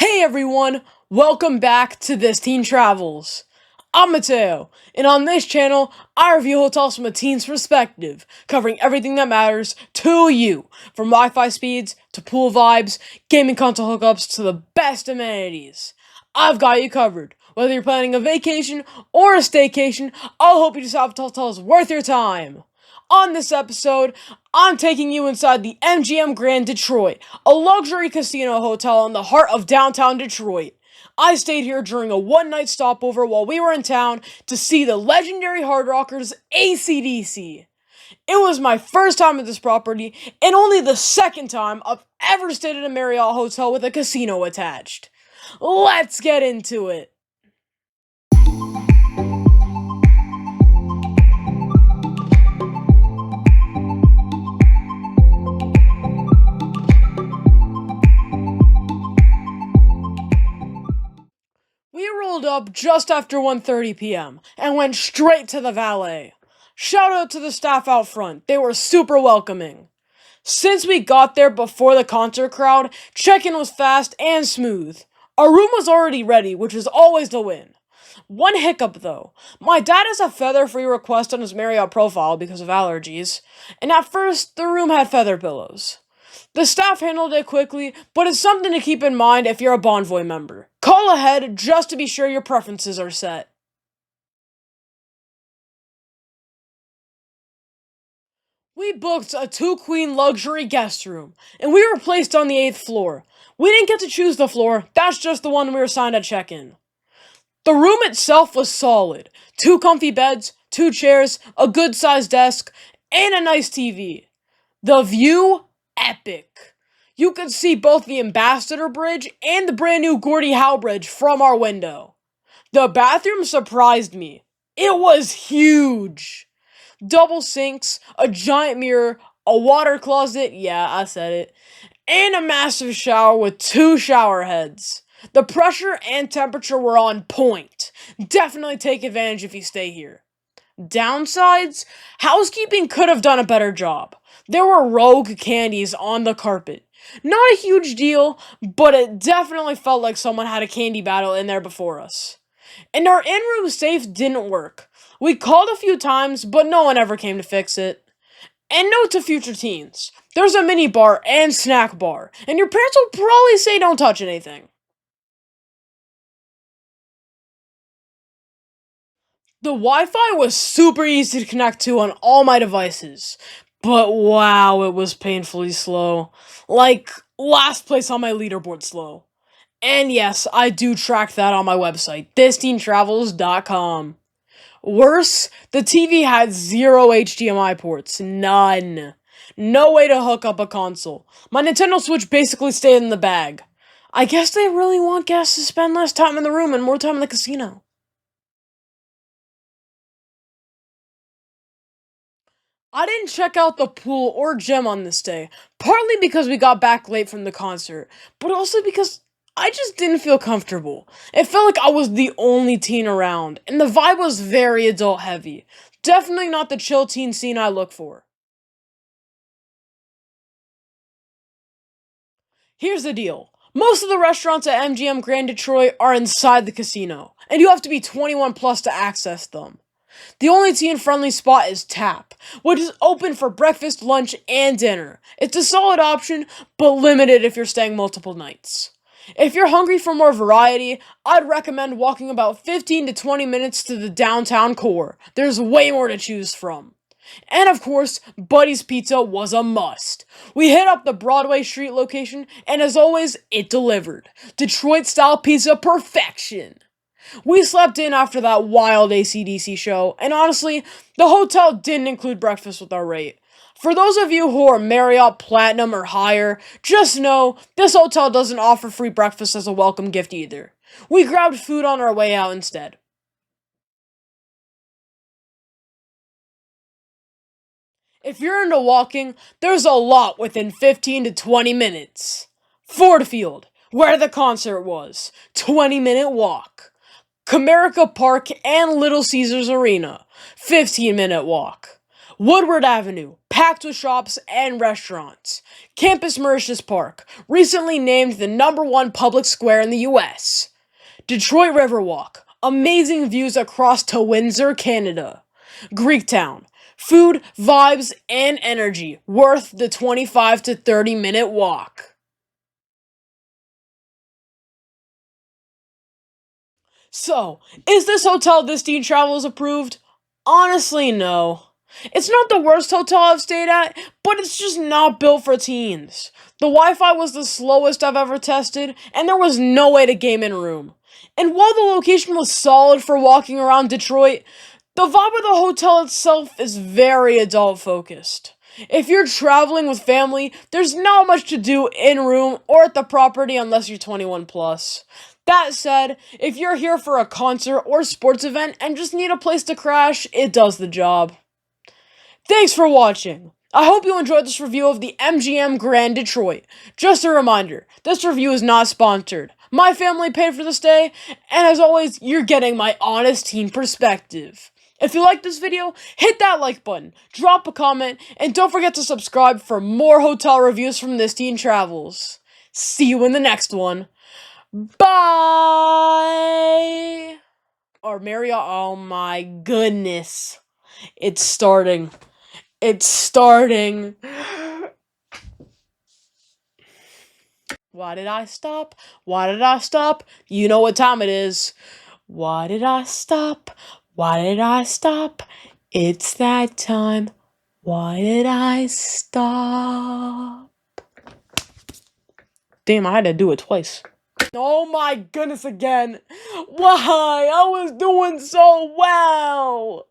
Hey everyone, welcome back to This Teen Travels. I'm Mateo, and on this channel, I review hotels from a teen's perspective, covering everything that matters to you, from Wi-Fi speeds, to pool vibes, gaming console hookups, to the best amenities. I've got you covered. Whether you're planning a vacation or a staycation, I'll hope you decide if a hotel is worth your time. On this episode, I'm taking you inside the MGM Grand Detroit, a luxury casino hotel in the heart of downtown Detroit. I stayed here during a one-night stopover while we were in town to see the legendary hard rockers AC/DC. It was my first time at this property, and only the second time I've ever stayed at a Marriott hotel with a casino attached. Let's get into it. We rolled up just after 1:30 p.m. and went straight to the valet. Shout out to the staff out front, they were super welcoming. Since we got there before the concert crowd, check-in was fast and smooth. Our room was already ready, which is always the win. One hiccup though, my dad has a feather-free request on his Marriott profile because of allergies, and at first the room had feather pillows. The staff handled it quickly, but it's something to keep in mind if you're a Bonvoy member. Call ahead just to be sure your preferences are set. We booked a 2-queen luxury guest room, and we were placed on the 8th floor. We didn't get to choose the floor, that's just the one we were assigned at check-in. The room itself was solid. 2 comfy beds, 2 chairs, a good-sized desk, and a nice TV. The view? Epic. You could see both the Ambassador Bridge and the brand new Gordie Howe Bridge from our window. The bathroom surprised me. It was huge. Double sinks, a giant mirror, a water closet, yeah, I said it, and a massive shower with 2 shower heads. The pressure and temperature were on point. Definitely take advantage if you stay here. Downsides? Housekeeping could have done a better job. There were rogue candies on the carpet. Not a huge deal, but it definitely felt like someone had a candy battle in there before us. And our in-room safe didn't work. We called a few times, but no one ever came to fix it. And note to future teens, there's a mini bar and snack bar, and your parents will probably say don't touch anything. The Wi-Fi was super easy to connect to on all my devices, but wow, it was painfully slow. Like, last place on my leaderboard slow. And yes, I do track that on my website, thisteentravels.com. Worse, the TV had 0 HDMI ports. None. No way to hook up a console. My Nintendo Switch basically stayed in the bag. I guess they really want guests to spend less time in the room and more time in the casino. I didn't check out the pool or gym on this day, partly because we got back late from the concert, but also because I just didn't feel comfortable. It felt like I was the only teen around, and the vibe was very adult heavy. Definitely not the chill teen scene I look for. Here's the deal. Most of the restaurants at MGM Grand Detroit are inside the casino, and you have to be 21 plus to access them. The only teen-friendly spot is Tap, which is open for breakfast, lunch, and dinner. It's a solid option, but limited if you're staying multiple nights. If you're hungry for more variety, I'd recommend walking about 15 to 20 minutes to the downtown core. There's way more to choose from. And of course, Buddy's Pizza was a must. We hit up the Broadway Street location, and as always, it delivered. Detroit-style pizza perfection. We slept in after that wild AC/DC show, and honestly, the hotel didn't include breakfast with our rate. For those of you who are Marriott Platinum or higher, just know this hotel doesn't offer free breakfast as a welcome gift either. We grabbed food on our way out instead. If you're into walking, there's a lot within 15 to 20 minutes. Ford Field, where the concert was, 20-minute walk. Comerica Park and Little Caesars Arena, 15-minute walk. Woodward Avenue, packed with shops and restaurants. Campus Mauritius Park, recently named the #1 public square in the US. Detroit Riverwalk, amazing views across to Windsor, Canada. Greektown, food, vibes, and energy, worth the 25 to 30 minute walk. So, is this hotel this teen Travelz approved? Honestly, no. It's not the worst hotel I've stayed at, but it's just not built for teens. The Wi-Fi was the slowest I've ever tested, and there was no way to game in room. And while the location was solid for walking around Detroit, the vibe of the hotel itself is very adult focused. If you're traveling with family, there's not much to do in room or at the property unless you're 21 plus. That said, if you're here for a concert or sports event and just need a place to crash, it does the job. Thanks for watching. I hope you enjoyed this review of the MGM Grand Detroit. Just a reminder, this review is not sponsored. My family paid for the stay, and as always, you're getting my honest teen perspective. If you like this video, hit that like button, drop a comment, and don't forget to subscribe for more hotel reviews from this teen Travelz. See you in the next one. Bye! Or Marriott, oh my goodness. It's starting. It's starting. Why did I stop? Why did I stop? You know what time it is. Why did I stop? Why did I stop? It's that time. Why did I stop? Damn, I had to do it twice. Oh my goodness again. Why? I was doing so well.